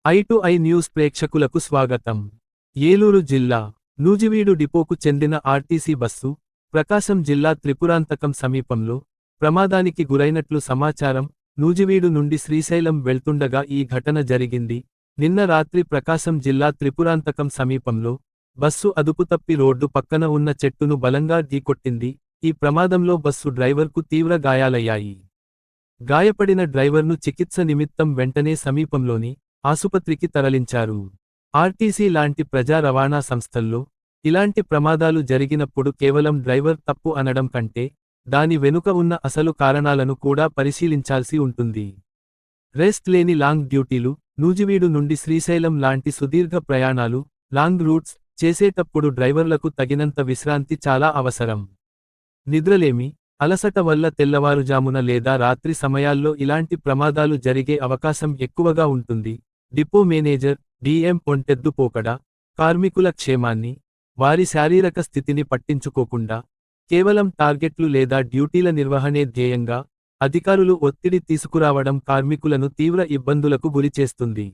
I news ప్రేక్షకులకు స్వాగతం. ఏలూరు జిల్లా నూజివీడు డిపోకు చెందిన ఆర్టీసీ బస్సు ప్రకాశం జిల్లా త్రిపురాంతకం సమీపంలో ప్రమాదానికి గురైనట్లు సమాచారం. నూజివీడు నుండి శ్రీశైలం వెళ్తుండగా ఈ ఘటన జరిగింది. నిన్న రాత్రి ప్రకాశం జిల్లా త్రిపురాంతకం సమీపంలో బస్సు అదుపుతప్పి రోడ్డు పక్కన ఉన్న చెట్టును బలంగా ఢీకొట్టింది. ఈ ప్రమాదంలో బస్సు డ్రైవర్కు తీవ్ర గాయాలయ్యాయి. గాయపడిన డ్రైవర్ను చికిత్స నిమిత్తం వెంటనే సమీపంలోని ఆసుపత్రికి తరలించారు. ఆర్టీసీ లాంటి ప్రజా రవాణా సంస్థల్లో ఇలాంటి ప్రమాదాలు జరిగినప్పుడు కేవలం డ్రైవర్ తప్పు అనడం కంటే దాని వెనుక ఉన్న అసలు కారణాలను కూడా పరిశీలించాల్సి ఉంటుంది. రెస్ట్ లేని లాంగ్ డ్యూటీలు, నూజివీడు నుండి శ్రీశైలం లాంటి సుదీర్ఘ ప్రయాణాలు, లాంగ్ రూట్స్ చేసేటప్పుడు డ్రైవర్లకు తగినంత విశ్రాంతి చాలా అవసరం. నిద్రలేమి, అలసట వల్ల తెల్లవారుజామున లేదా రాత్రి సమయాల్లో ఇలాంటి ప్రమాదాలు జరిగే అవకాశం ఎక్కువగా ఉంటుంది. డిపో మేనేజర్ డిఎం ఒంటెద్దు పోకడ కార్మికుల క్షేమాన్ని, వారి శారీరక స్థితిని పట్టించుకోకుండా కేవలం టార్గెట్లు లేదా డ్యూటీల నిర్వహణే ధ్యేయంగా అధికారులు ఒత్తిడి తీసుకురావడం కార్మికులను తీవ్ర ఇబ్బందులకు గురిచేస్తుంది.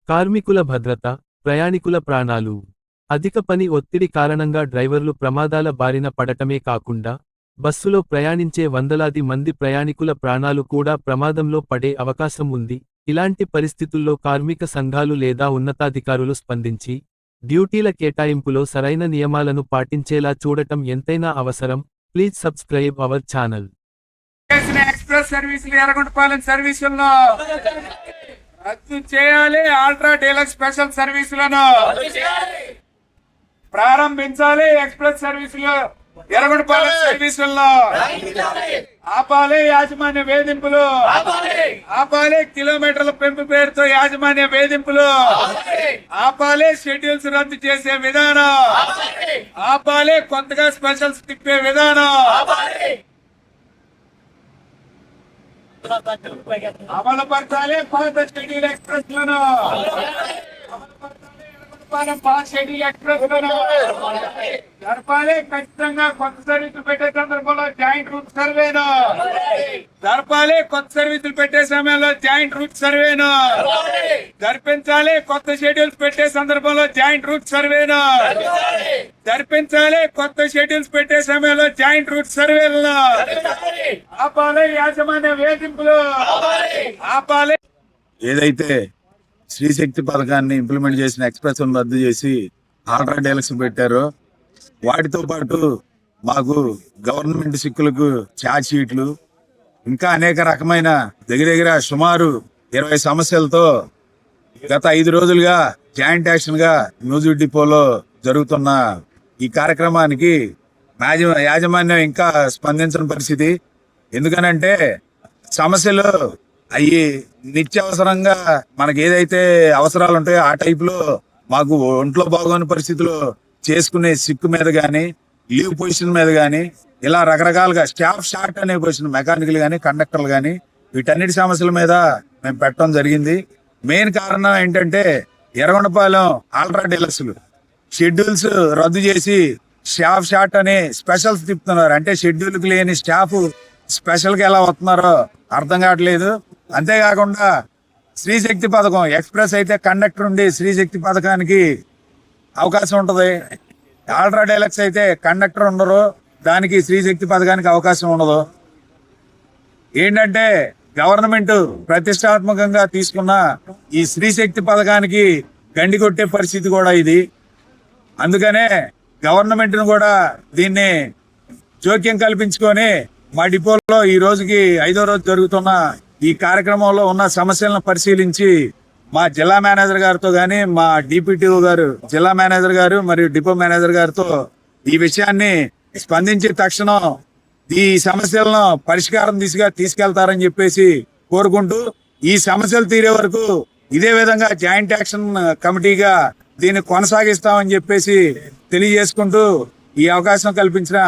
కార్మికుల భద్రత, ప్రయాణికుల ప్రాణాలు. అధిక పని ఒత్తిడి కారణంగా డ్రైవర్లు ప్రమాదాల బారిన పడటమే కాకుండా బస్సులో ప్రయాణించే వందలాది మంది ప్రయాణికుల ప్రాణాలు కూడా ప్రమాదంలో పడే అవకాశం ఉంది. ఇలాంటి పరిస్థితుల్లో కార్మిక సంఘాలు లేదా ఉన్నతాధికారులు స్పందించి డ్యూటీల కేటాయింపులో సరైన నియమాలను పాటించేలా చూడటం ఎంతైనా అవసరం. Please subscribe our channel. Express సర్వీసులు ఎర్రగొండపాలెం సర్వీసులను రద్దు చేయాలి. అల్ట్రా డీలక్స్ స్పెషల్ సర్వీసులను ప్రారంభించాలి. ఎక్స్ప్రెస్ సర్వీసులు ఎర్రగొండపాలెం సర్వీసులను ఆపాలి. యాజమాన్య వేధింపులు ఆపాలి. కిలోమీటర్ల పెంపు పేరుతో యాజమాన్య వేధింపులు ఆపాలి. షెడ్యూల్స్ రద్దు చేసే విధానం ఆపాలి. కొత్తగా స్పెషల్స్ తిప్పే విధానం అమలుపరచాలి. పాత షెడ్యూల్ ఎక్స్ప్రెస్ లను పాత షెడ్యూల్ ఎక్స్ప్రెస్ లను జరపాలి. ఖచ్చితంగా కొత్త సర్వీసులు పెట్టే సందర్భంలో జాయింట్ రూట్ సర్వేను జరపాలి. కొత్త సర్వీసులు పెట్టే సమయంలో జాయింట్ రూట్ సర్వేను జరిపించాలి. కొత్త షెడ్యూల్స్ పెట్టే సందర్భంలో జాయింట్ రూట్ సర్వేను జరిపించాలి. కొత్త షెడ్యూల్స్ పెట్టే సమయంలో జాయింట్ రూట్ సర్వేలను ఆపాలి. యాజమాన్య వేధింపులు ఆపాలి. ఏదైతే శ్రీశక్తి పథకాన్ని ఇంప్లిమెంట్ చేసిన ఎక్స్ప్రెస్ రద్దు చేసి ఆల్ట్రా డీలక్స్ పెట్టారో వాటితో పాటు మాకు గవర్నమెంట్ సిక్కులకు ఛార్జ్ షీట్లు ఇంకా అనేక రకమైన దగ్గర సుమారు 20 సమస్యలతో గత 5 రోజులుగా జాయింట్ యాక్షన్ గా నూజివీడు డిపోలో జరుగుతున్న ఈ కార్యక్రమానికి యాజమాన్యం ఇంకా స్పందించని పరిస్థితి. ఎందుకనంటే సమస్యలు అవి నిత్యావసరంగా మనకి ఏదైతే అవసరాలు ఉంటాయో ఆ టైపులో మాకు ఒంట్లో బాగోని పరిస్థితుల్లో చేసుకునే సిక్కు మీద కానీ లీవ్ పొజిషన్ మీద కానీ ఇలా రకరకాలుగా స్టాఫ్ షార్ట్ అనే పొజిషన్ మెకానికల్ కానీ కండక్టర్లు కానీ వీటన్నిటి సమస్యల మీద మేము పెట్టడం జరిగింది. మెయిన్ కారణం ఏంటంటే ఎర్రగొండపాలెం ఆల్ట్రా డీలక్స్లు షెడ్యూల్స్ రద్దు చేసి స్టాఫ్ షార్ట్ అని స్పెషల్స్ తిప్పుతున్నారు. అంటే షెడ్యూల్కి లేని స్టాఫ్ స్పెషల్కి ఎలా వస్తున్నారో అర్థం కావట్లేదు. అంతేకాకుండా శ్రీశక్తి పథకం ఎక్స్ప్రెస్ అయితే కండక్టర్ ఉండి శ్రీశక్తి పథకానికి అవకాశం ఉంటుంది. ఆల్ట్రా డీలక్స్ అయితే కండక్టర్ ఉండరు, దానికి శ్రీశక్తి పథకానికి అవకాశం ఉండదు. ఏంటంటే గవర్నమెంట్ ప్రతిష్టాత్మకంగా తీసుకున్న ఈ శ్రీశక్తి పథకానికి గండి కొట్టే పరిస్థితి కూడా ఇది. అందుకనే గవర్నమెంట్ ను కూడా దీన్ని జోక్యం కల్పించుకొని మా డిపోలో ఈ రోజుకి 5వ రోజు జరుగుతున్న ఈ కార్యక్రమంలో ఉన్న సమస్యలను పరిశీలించి మా జిల్లా మేనేజర్ గారితో గాని మా డిపిటిఓ గారు జిల్లా మేనేజర్ గారు మరియు డిపో మేనేజర్ గారితో ఈ విషయాన్ని స్పందించి తక్షణం ఈ సమస్యలను పరిష్కారం దిశగా తీసుకెళ్తారని చెప్పేసి కోరుకుంటూ ఈ సమస్యలు తీరే వరకు ఇదే విధంగా జాయింట్ యాక్షన్ కమిటీగా దీన్ని కొనసాగిస్తామని చెప్పేసి తెలియజేసుకుంటూ ఈ అవకాశం కల్పించిన